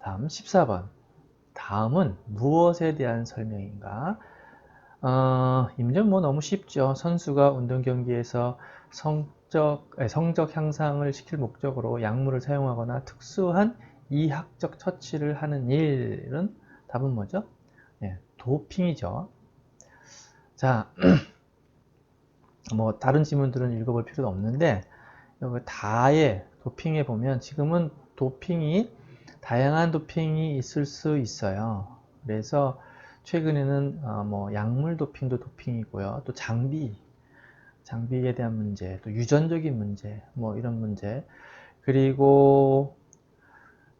다음 14번. 다음은 무엇에 대한 설명인가? 임전 뭐 너무 쉽죠. 선수가 운동 경기에서 성적 향상을 시킬 목적으로 약물을 사용하거나 특수한 이학적 처치를 하는 일은 답은 뭐죠? 예, 도핑이죠. 자, 뭐 다른 지문들은 읽어볼 필요도 없는데 여기 다의 도핑에 보면 지금은 도핑이 다양한 도핑이 있을 수 있어요. 그래서 최근에는 뭐 약물 도핑도 도핑이고요. 또 장비에 대한 문제, 또 유전적인 문제, 뭐 이런 문제, 그리고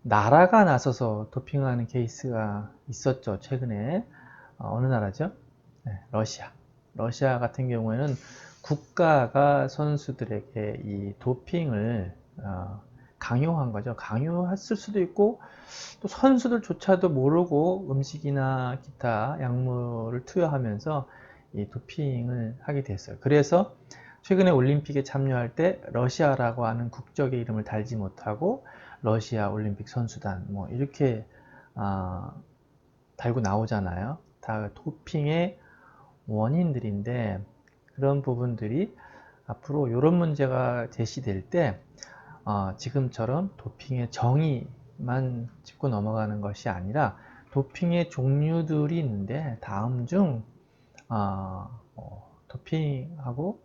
나라가 나서서 도핑하는 케이스가 있었죠. 최근에 어느 나라죠? 네, 러시아. 러시아 같은 경우에는 국가가 선수들에게 이 도핑을 강요한 거죠. 강요했을 수도 있고 또 선수들조차도 모르고 음식이나 기타 약물을 투여하면서 이 도핑을 하게 됐어요. 그래서 최근에 올림픽에 참여할 때 러시아라고 하는 국적의 이름을 달지 못하고 러시아 올림픽 선수단 뭐 이렇게 달고 나오잖아요. 다 도핑의 원인들인데 그런 부분들이 앞으로 이런 문제가 제시될 때 지금처럼 도핑의 정의만 짚고 넘어가는 것이 아니라 도핑의 종류들이 있는데 다음 중 도핑하고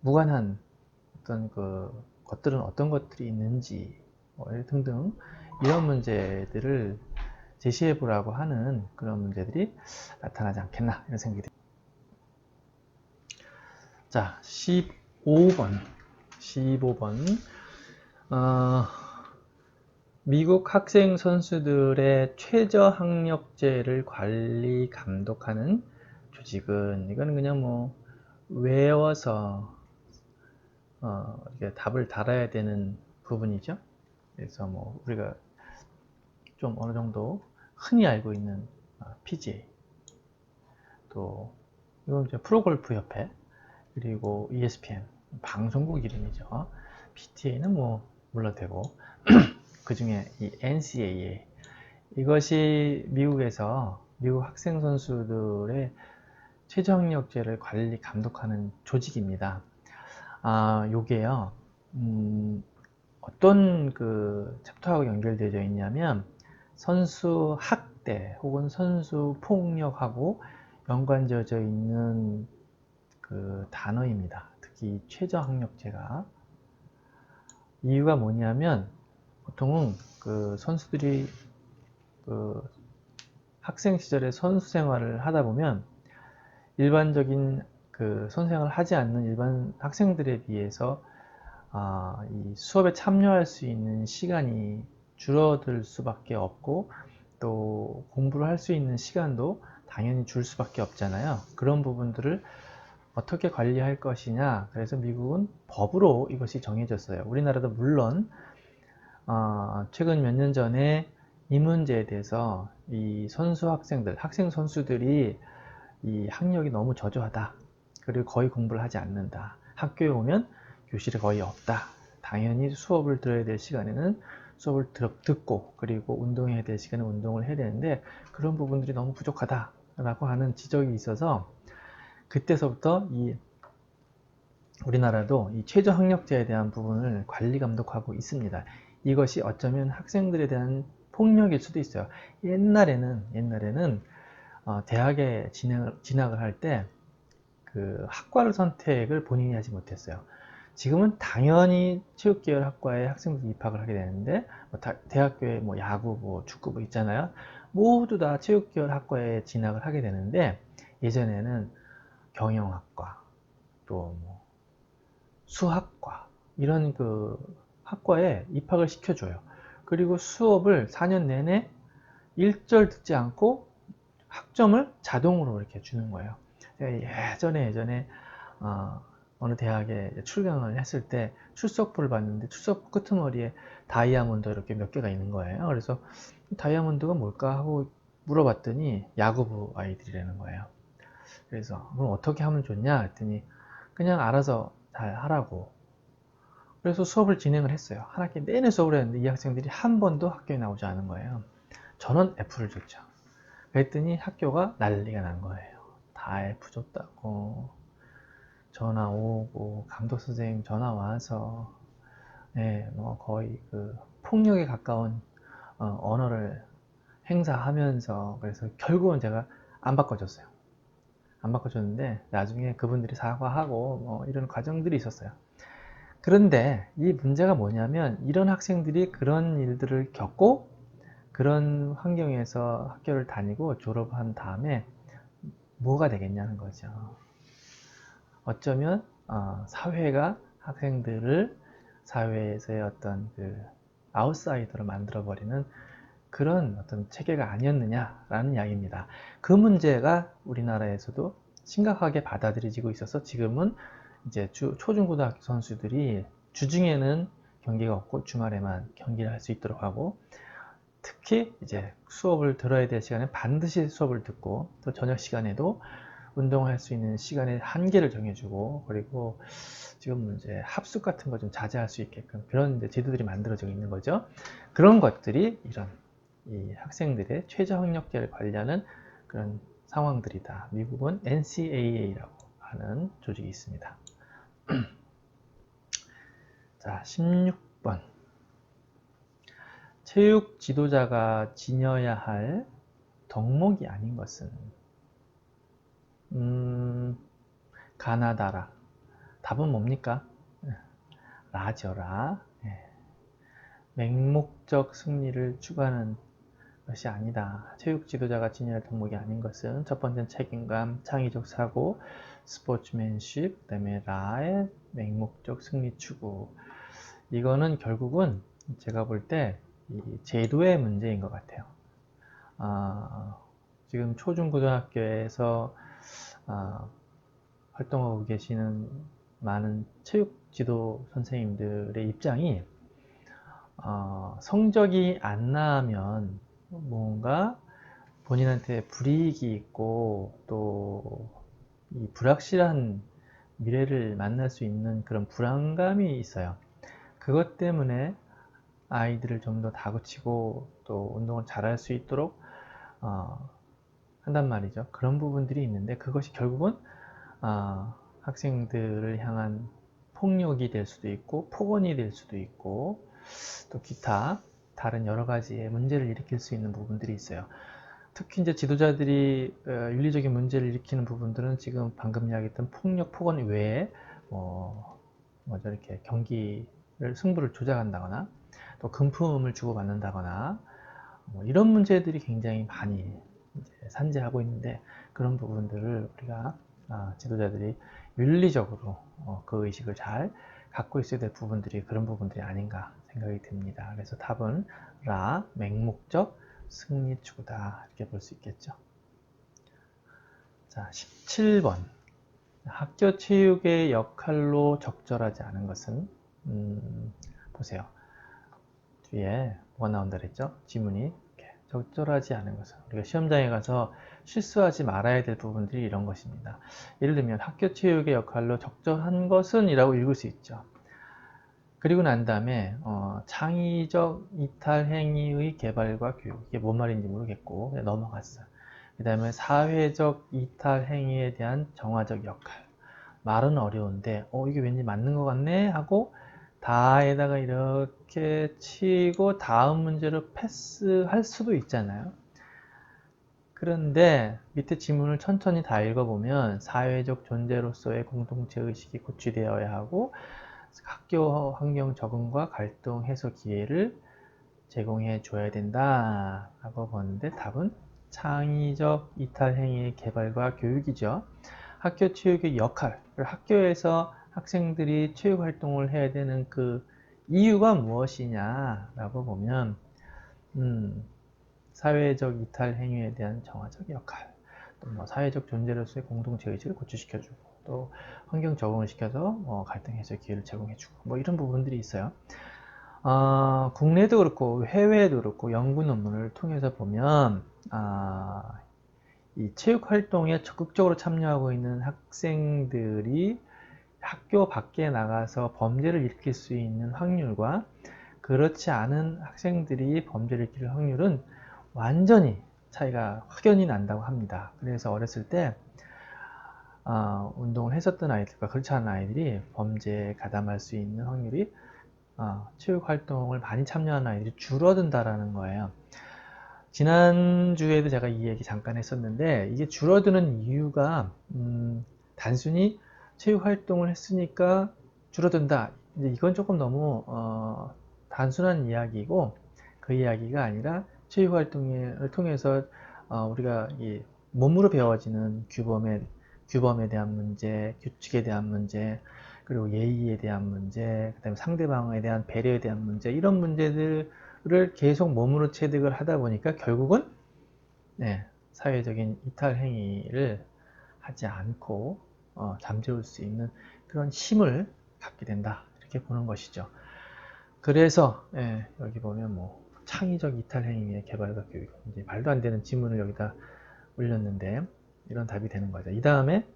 무관한 어떤 그 것들은 어떤 것들이 있는지 등등 이런 문제들을 제시해 보라고 하는 그런 문제들이 나타나지 않겠나 이런 생각이 듭니다. 자, 15번. 미국 학생 선수들의 최저학력제를 관리 감독하는 조직은 이건 그냥 뭐 외워서 이렇게 답을 달아야 되는 부분이죠. 그래서 뭐 우리가 좀 어느 정도 흔히 알고 있는 PGA, 또 이건 이제 프로골프 협회, 그리고 ESPN 방송국 이름이죠. PTA는 뭐 물론 되고 그 중에 이 NCAA 이것이 미국에서 미국 학생 선수들의 최저학력제를 관리 감독하는 조직입니다. 요게요. 어떤 그 챕터하고 연결되어 있냐면 선수 학대 혹은 선수 폭력하고 연관되어져 있는 그 단어입니다. 특히 최저학력제가 이유가 뭐냐면 보통은 그 선수들이 그 학생 시절에 선수 생활을 하다 보면 일반적인 그 선수 생활을 하지 않는 일반 학생들에 비해서 이 수업에 참여할 수 있는 시간이 줄어들 수밖에 없고 또 공부를 할 수 있는 시간도 당연히 줄 수밖에 없잖아요. 그런 부분들을 어떻게 관리할 것이냐. 그래서 미국은 법으로 이것이 정해졌어요. 우리나라도 물론 최근 몇 년 전에 이 문제에 대해서 이 선수 학생들, 학생 선수들이 이 학력이 너무 저조하다. 그리고 거의 공부를 하지 않는다. 학교에 오면 교실이 거의 없다. 당연히 수업을 들어야 될 시간에는 수업을 듣고 그리고 운동해야 될 시간에 운동을 해야 되는데 그런 부분들이 너무 부족하다라고 하는 지적이 있어서 그때서부터 이 우리나라도 이 최저학력제에 대한 부분을 관리 감독하고 있습니다. 이것이 어쩌면 학생들에 대한 폭력일 수도 있어요. 옛날에는 대학에 진학을 할 때 그 학과를 선택을 본인이 하지 못했어요. 지금은 당연히 체육계열 학과에 학생들이 입학을 하게 되는데 대학교에 뭐 야구, 뭐 축구 뭐 있잖아요. 모두 다 체육계열 학과에 진학을 하게 되는데 예전에는 경영학과 또뭐 수학과 이런 그 학과에 입학을 시켜줘요. 그리고 수업을 4년 내내 일절 듣지 않고 학점을 자동으로 이렇게 주는 거예요. 예전에 어느 대학에 출강을 했을 때 출석부를 봤는데 출석부 끄트머리에 다이아몬드 이렇게 몇 개가 있는 거예요. 그래서 다이아몬드가 뭘까 하고 물어봤더니 야구부 아이들이라는 거예요. 그래서 그럼 어떻게 하면 좋냐 했더니 그냥 알아서 잘 하라고. 그래서 수업을 진행을 했어요. 한 학기 내내 수업을 했는데 이 학생들이 한 번도 학교에 나오지 않은 거예요. 저는 F를 줬죠. 그랬더니 학교가 난리가 난 거예요. 다 F 줬다고 전화 오고 감독 선생님 전화 와서 뭐 거의 그 폭력에 가까운 언어를 행사하면서, 그래서 결국은 제가 안 바꿔줬어요. 안 바꿔줬는데 나중에 그분들이 사과하고 뭐 이런 과정들이 있었어요. 그런데 이 문제가 뭐냐면, 이런 학생들이 그런 일들을 겪고 그런 환경에서 학교를 다니고 졸업한 다음에 뭐가 되겠냐는 거죠. 어쩌면 사회가 학생들을 사회에서의 어떤 그 아웃사이더로 만들어버리는 그런 어떤 체계가 아니었느냐라는 이야기입니다. 그 문제가 우리나라에서도 심각하게 받아들여지고 있어서 지금은 이제 초중고등학교 선수들이 주중에는 경기가 없고 주말에만 경기를 할 수 있도록 하고, 특히 이제 수업을 들어야 될 시간에 반드시 수업을 듣고, 또 저녁 시간에도 운동할 수 있는 시간의 한계를 정해주고, 그리고 지금 이제 합숙 같은 거 좀 자제할 수 있게끔 그런 이제 제도들이 만들어지고 있는 거죠. 그런 것들이 이런 이 학생들의 최저 학력제를 관리하는 그런 상황들이다. 미국은 NCAA라고 하는 조직이 있습니다. 자, 16번. 체육 지도자가 지녀야 할 덕목이 아닌 것은 가나다라. 답은 뭡니까? 라져라. 맹목적 승리를 추구하는 것이 아니다. 체육 지도자가 지녀야 할 덕목이 아닌 것은 첫 번째는 책임감, 창의적 사고, 스포츠맨십, 그다음에 라의 맹목적 승리 추구. 이거는 결국은 제가 볼 때 이 제도의 문제인 것 같아요. 지금 초중고등학교에서 활동하고 계시는 많은 체육 지도 선생님들의 입장이 성적이 안 나면 뭔가 본인한테 불이익이 있고 또 이 불확실한 미래를 만날 수 있는 그런 불안감이 있어요. 그것 때문에 아이들을 좀 더 다그치고 또 운동을 잘할 수 있도록 한단 말이죠. 그런 부분들이 있는데, 그것이 결국은 학생들을 향한 폭력이 될 수도 있고 폭언이 될 수도 있고 또 기타 다른 여러 가지의 문제를 일으킬 수 있는 부분들이 있어요. 특히 이제 지도자들이 윤리적인 문제를 일으키는 부분들은 지금 방금 이야기했던 폭력, 폭언 외에 먼저 이렇게 경기를 승부를 조작한다거나 또 금품을 주고받는다거나 이런 문제들이 굉장히 많이 이제 산재하고 있는데, 그런 부분들을 우리가 지도자들이 윤리적으로 그 의식을 잘 갖고 있어야 될 부분들이 그런 부분들이 아닌가 생각이 듭니다. 그래서 답은 라, 맹목적 승리 추구다, 이렇게 볼 수 있겠죠. 자, 17번. 학교 체육의 역할로 적절하지 않은 것은 보세요. 뒤에 뭐가 나온다 그랬죠? 지문이 이렇게 적절하지 않은 것은, 우리가 시험장에 가서 실수하지 말아야 될 부분들이 이런 것입니다. 예를 들면 학교 체육의 역할로 적절한 것은 이라고 읽을 수 있죠. 그리고 난 다음에 창의적 이탈 행위의 개발과 교육, 이게 뭔 말인지 모르겠고 넘어갔어요. 그 다음에 사회적 이탈 행위에 대한 정화적 역할. 말은 어려운데 이게 왠지 맞는 것 같네 하고 다에다가 이렇게 치고 다음 문제로 패스할 수도 있잖아요. 그런데 밑에 지문을 천천히 다 읽어보면 사회적 존재로서의 공동체 의식이 고취되어야 하고 학교 환경 적응과 갈등 해소 기회를 제공해 줘야 된다 라고 보는데, 답은 창의적 이탈 행위의 개발과 교육이죠. 학교 체육의 역할, 학교에서 학생들이 체육 활동을 해야 되는 그 이유가 무엇이냐 라고 보면 사회적 이탈 행위에 대한 정화적 역할, 또 뭐 사회적 존재로서의 공동체 의식을 고취시켜주고 또 환경 적응을 시켜서 갈등 해소 기회를 제공해주고 뭐 이런 부분들이 있어요. 국내도 그렇고 해외에도 그렇고 연구 논문을 통해서 보면 이 체육 활동에 적극적으로 참여하고 있는 학생들이 학교 밖에 나가서 범죄를 일으킬 수 있는 확률과 그렇지 않은 학생들이 범죄를 일으킬 확률은 완전히 차이가 확연히 난다고 합니다. 그래서 어렸을 때 운동을 했었던 아이들과 그렇지 않은 아이들이 범죄에 가담할 수 있는 확률이 체육 활동을 많이 참여하는 아이들이 줄어든다라는 거예요. 지난주에도 제가 이 얘기 잠깐 했었는데 이게 줄어드는 이유가 단순히 체육 활동을 했으니까 줄어든다. 이제 이건 조금 너무 단순한 이야기고 그 이야기가 아니라 체육 활동을 통해서 우리가 이 몸으로 배워지는 규범에 대한 문제, 규칙에 대한 문제, 그리고 예의에 대한 문제, 그다음에 상대방에 대한 배려에 대한 문제, 이런 문제들을 계속 몸으로 체득을 하다 보니까 결국은 사회적인 이탈 행위를 하지 않고 잠재울 수 있는 그런 힘을 갖게 된다, 이렇게 보는 것이죠. 그래서 여기 보면 뭐 창의적 이탈 행위의 개발과 교육, 이제 말도 안 되는 지문을 여기다 올렸는데 이런 답이 되는 거죠. 이 다음에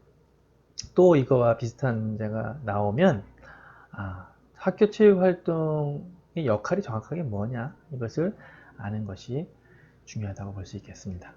또 이거와 비슷한 문제가 나오면 학교 체육 활동의 역할이 정확하게 뭐냐, 이것을 아는 것이 중요하다고 볼 수 있겠습니다.